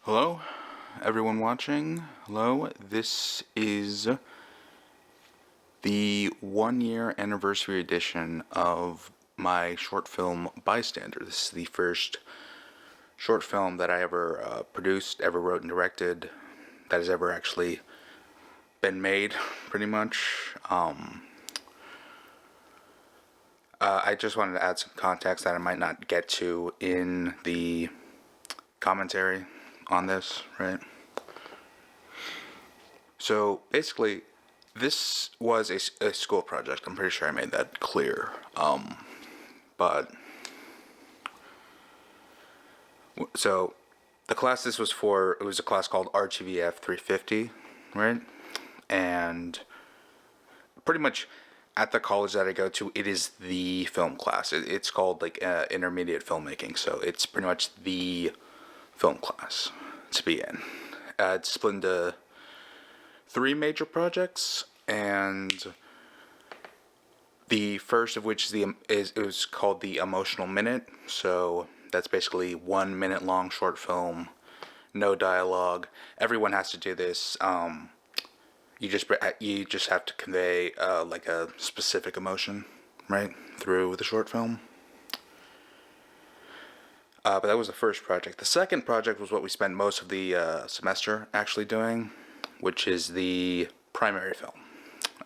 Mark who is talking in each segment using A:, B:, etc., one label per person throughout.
A: Hello, everyone watching. Hello, this is the 1 year anniversary edition of my short film Bystander. This is the first short film that I ever produced, ever wrote and directed, that has ever actually been made, pretty much. I just wanted to add some context that I might not get to in the commentary on this, right? So basically, this was a school project. I'm pretty sure I made that clear. But so the class this was for, it was a class called RTVF 350, right? And pretty much at the college that I go to, it is the film class. It's called like intermediate filmmaking, so it's pretty much the film class to be in. It's split into 3 major projects, and the first of which it was called the Emotional Minute. So that's basically 1 minute long short film, no dialogue. Everyone has to do this. You just have to convey like a specific emotion, right, through the short film. But that was the first project. The second project was what we spent most of the semester actually doing, which is the primary film.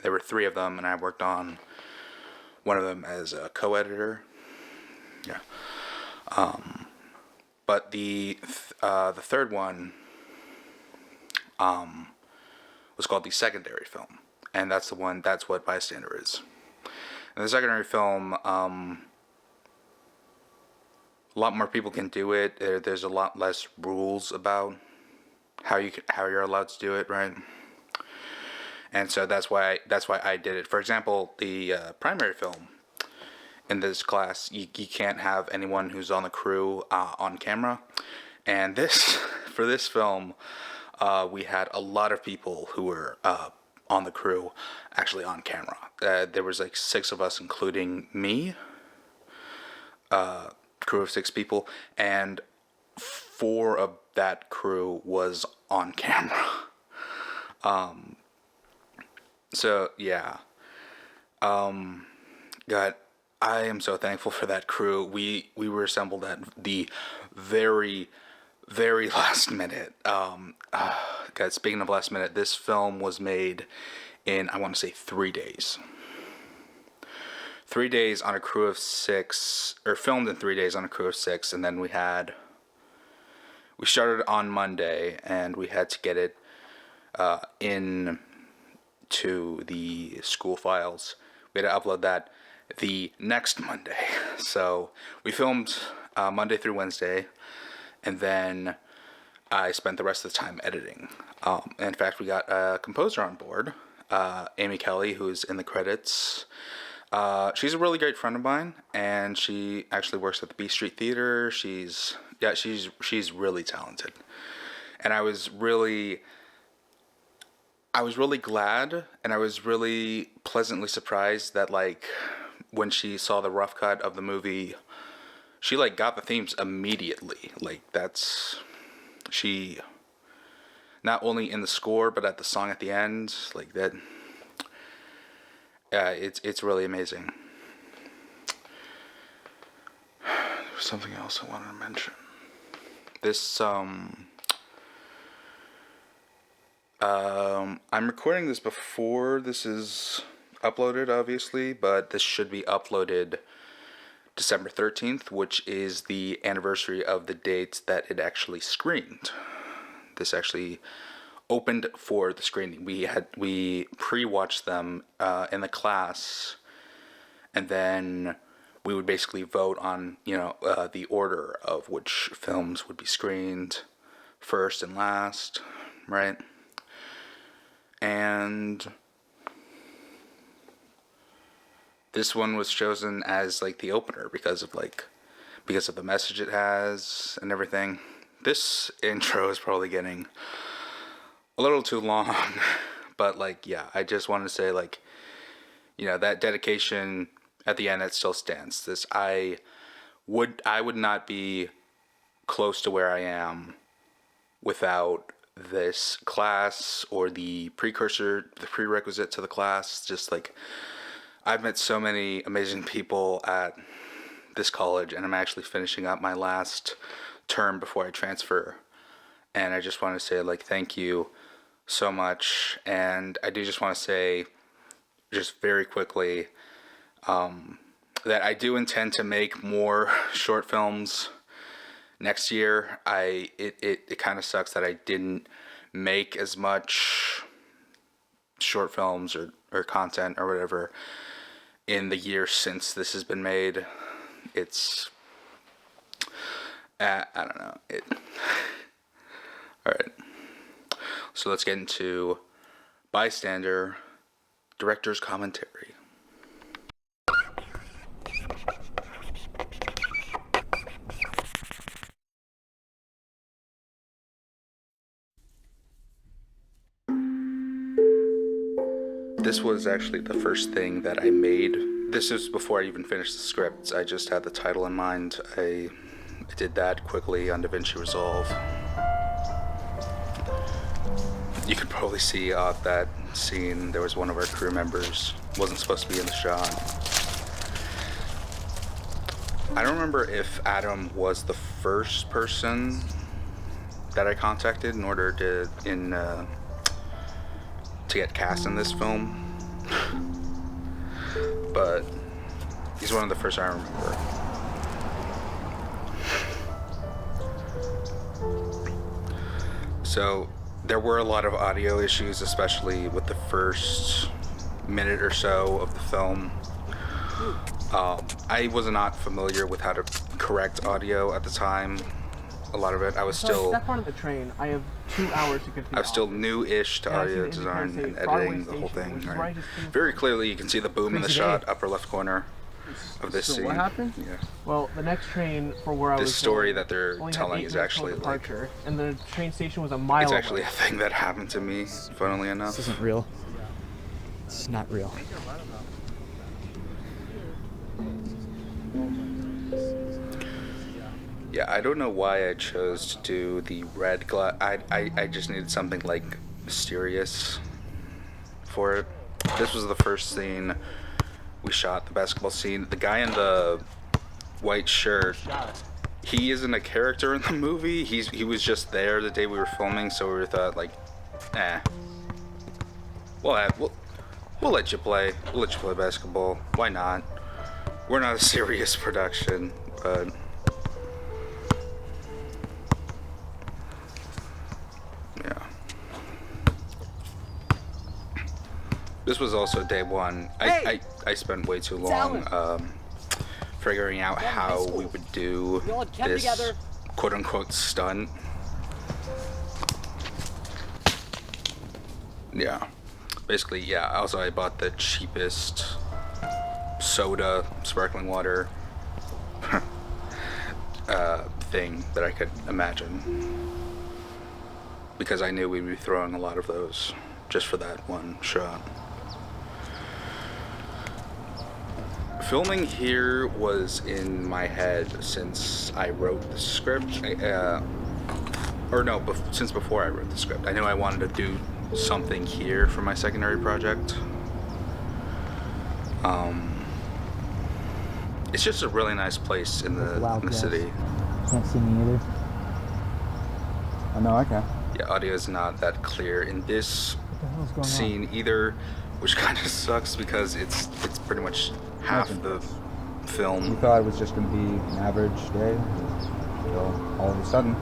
A: There were 3 of them, and I worked on one of them as a co-editor. Yeah. But the third one was called the secondary film, and that's what Bystander is. And the secondary film, a lot more people can do it. There's a lot less rules about how you're allowed to do it, right? And so that's why I did it. For example, the primary film in this class, you can't have anyone who's on the crew on camera. And for this film, we had a lot of people who were on the crew actually on camera. There was like 6 of us, including me. Crew of 6 people, and 4 of that crew was on camera. So yeah. God, I am so thankful for that crew. We were assembled at the very, very last minute. God, speaking of last minute, this film was made in, I want to say, 3 days. 3 days on a crew of 6, or filmed in 3 days on a crew of 6, and then we started on Monday, and we had to get it in to the school files. We had to upload that the next Monday. So we filmed Monday through Wednesday, and then I spent the rest of the time editing. In fact, we got a composer on board, Amy Kelly, who's in the credits. She's a really great friend of mine, and she actually works at the B Street Theater. She's really talented, and I was really glad, and I was really pleasantly surprised that, like, when she saw the rough cut of the movie, she like got the themes immediately. Like, she not only in the score but at the song at the end, like that. It's really amazing. There's something else I wanted to mention. This I'm recording this before this is uploaded, obviously, but this should be uploaded December 13th, which is the anniversary of the date that it actually screened. This actually opened for the screening. We pre-watched them in the class, and then we would basically vote on the order of which films would be screened first and last, right? And this one was chosen as like the opener because of the message it has and everything. This intro is probably getting a little too long, but like, yeah, I just wanted to say, like, that dedication at the end, that still stands. I would not be close to where I am without this class or the prerequisite to the class. Just like, I've met so many amazing people at this college, and I'm actually finishing up my last term before I transfer. And I just want to say, like, thank you so much. And I do just want to say, just very quickly, that I do intend to make more short films next year. It kind of sucks that I didn't make as much short films or content or whatever in the year since this has been made. It's I don't know it. All right, so let's get into Bystander director's commentary. This was actually the first thing that I made. This is before I even finished the script. I just had the title in mind. I did that quickly on DaVinci Resolve. You could probably see that scene. There was one of our crew members. Wasn't supposed to be in the shot. I don't remember if Adam was the first person that I contacted in order to get cast in this film, but he's one of the first I remember. So there were a lot of audio issues, especially with the first minute or so of the film. I was not familiar with how to correct audio at the time. A lot of it, I was still.
B: Step onto the train. I have 2 hours to get to the
A: I was still
B: office.
A: new-ish to audio design and editing the whole thing. Right. Very clearly, you can see the boom in the shot, upper left corner of this scene.
B: What happened?
A: Yeah.
B: Well, the next train for where I was.
A: This story that they're
B: only had
A: telling
B: 8
A: is
B: minutes
A: actually
B: till
A: like.
B: departure, and the train station was a mile
A: It's
B: away.
A: actually a thing that happened to me, funnily enough.
C: This isn't real. It's not real.
A: Yeah, I don't know why I chose to do the red glass. I just needed something like mysterious for it. This was the first scene we shot, the basketball scene. The guy in the white shirt, he isn't a character in the movie. He was just there the day we were filming, so we thought like, we'll let you play. We'll let you play basketball. Why not? We're not a serious production, but. Yeah. This was also day one. I spent way too long figuring out how we would do this quote-unquote stunt. Yeah. Basically, yeah. Also, I bought the cheapest soda, sparkling water thing that I could imagine. Because I knew we'd be throwing a lot of those just for that one shot. Filming here was in my head since I wrote the script. Since before I wrote the script. I knew I wanted to do something here for my secondary project. It's just a really nice place in the city.
C: Can't see me either. I know I can.
A: Yeah, audio is not that clear in this scene either, which kind of sucks because it's pretty much half the film.
D: We thought it was just going to be an average day, so all of a sudden,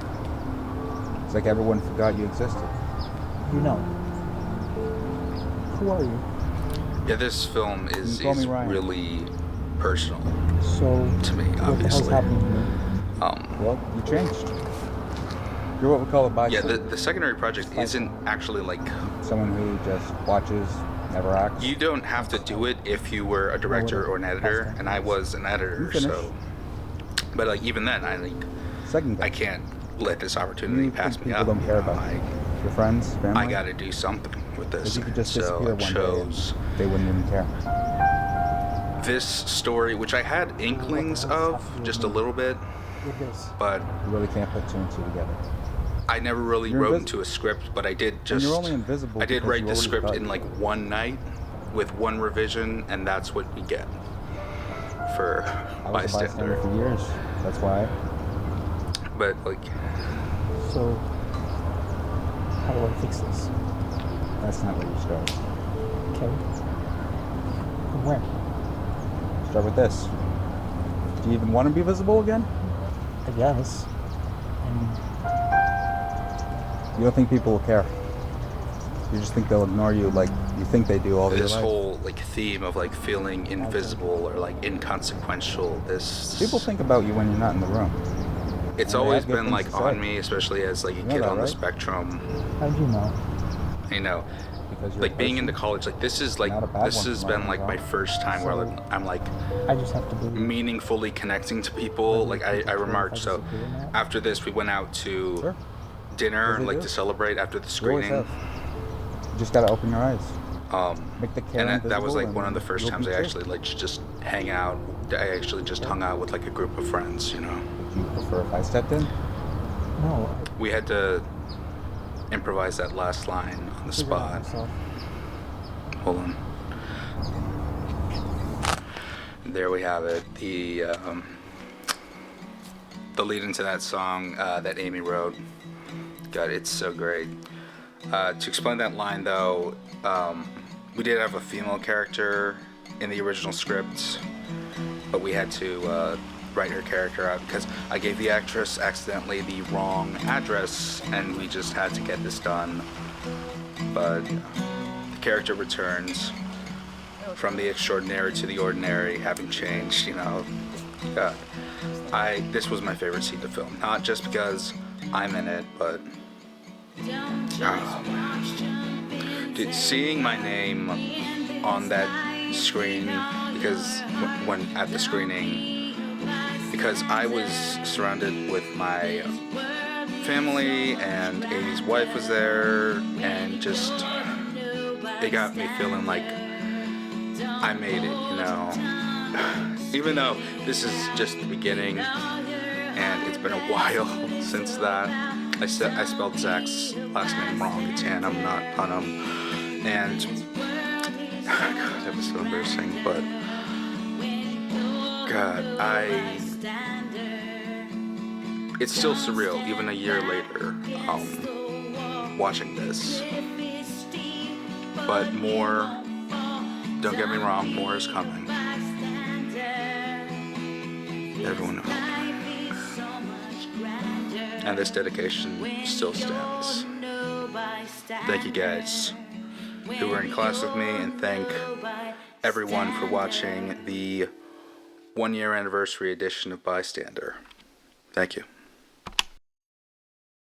D: it's like everyone forgot you existed.
C: You know. Who are you?
A: Yeah, this film is really personal to me,
C: what
A: obviously.
C: the hell's happening to me?
D: Well, you changed. You're what we call a bystander.
A: Yeah, the secondary project isn't actually like...
D: Someone who just watches, never acts.
A: You don't have to do it if you were a director or an editor, and I was an editor, so... But like, even then, I can't let this opportunity pass me up.
D: People don't care about your friends, family.
A: I gotta do something with this.
D: If you could just
A: so
D: disappear
A: I
D: one
A: chose
D: day, they wouldn't even care.
A: this story, which I had inklings of just a little bit,
C: With this.
A: but
D: You really can't put two and two together.
A: I never really
D: You're
A: wrote
D: invis-
A: into a script, but I did
D: And
A: just.
D: you're only invisible.
A: I did
D: because
A: write
D: you
A: the
D: already
A: script
D: thought
A: in
D: you
A: like
D: were.
A: one night, with one revision, and that's what we get for
D: I was a bystander
A: Bystander.
D: for years. That's why.
A: But like,
C: So, how do I fix this?
D: That's not where you start.
C: Okay. From where?
D: Start with this. Do you even want to be visible again?
C: I guess. And
D: You don't think people will care. You just think they'll ignore you like you think they do all their
A: this
D: life.
A: whole like theme of like feeling invisible or like inconsequential. This
D: People think about you when you're not in the room.
A: it's
D: and they
A: always
D: have good
A: been
D: things
A: like
D: to
A: on
D: say.
A: me, especially as like a
D: You know
A: kid
D: that,
A: on the
D: right?
A: spectrum.
C: how'd you know?
A: You know,
D: Because you're
A: like
D: a
A: being
D: person.
A: into college, like this is like
D: Not a bad
A: this
D: one
A: has
D: from
A: been
D: what I
A: like my
D: know.
A: first time where
C: So-
A: I'm like
C: I just have to believe.
A: meaningfully connecting to people.
C: Whether
A: Like I
C: people care if
A: remarked.
C: I
A: So
C: disagree or not.
A: after this, we went out to
D: Sure.
A: dinner,
D: As they
A: like
D: do.
A: to celebrate after the
D: You always
A: screening.
D: have. You just gotta open your eyes. Make the care
A: And that was like
D: invisible
A: one of the
D: and
A: first
D: you'll
A: times
D: be
A: I
D: too.
A: actually like just hang out. I actually just hung out with like a group of friends. You know,
D: Would you prefer if I stepped in?
C: No,
A: we had to improvise that last line on the
C: I figured it out
A: spot.
C: myself.
A: Hold on. There we have it. The lead into that song that Amy wrote. God, it's so great. To explain that line, though, we did have a female character in the original script, but we had to write her character out because I gave the actress accidentally the wrong address, and we just had to get this done. But the character returns from the extraordinary to the ordinary, having changed, you know. God, this was my favorite scene to film, not just because I'm in it, but dude, seeing my name on that screen, because when at the screening, because I was surrounded with my family and Amy's wife was there, and just it got me feeling like I made it, you know. Even though this is just the beginning and it's been a while since that. I spelled Zach's last name wrong. It's Hannum, not Hannum. And God, that was so embarrassing. But God, it's still surreal, even a year later, watching this. But more, don't get me wrong, more is coming. Everyone knows. And this dedication still stands. Thank you guys who were in class with me, and thank everyone for watching the 1-year anniversary edition of Bystander. Thank you.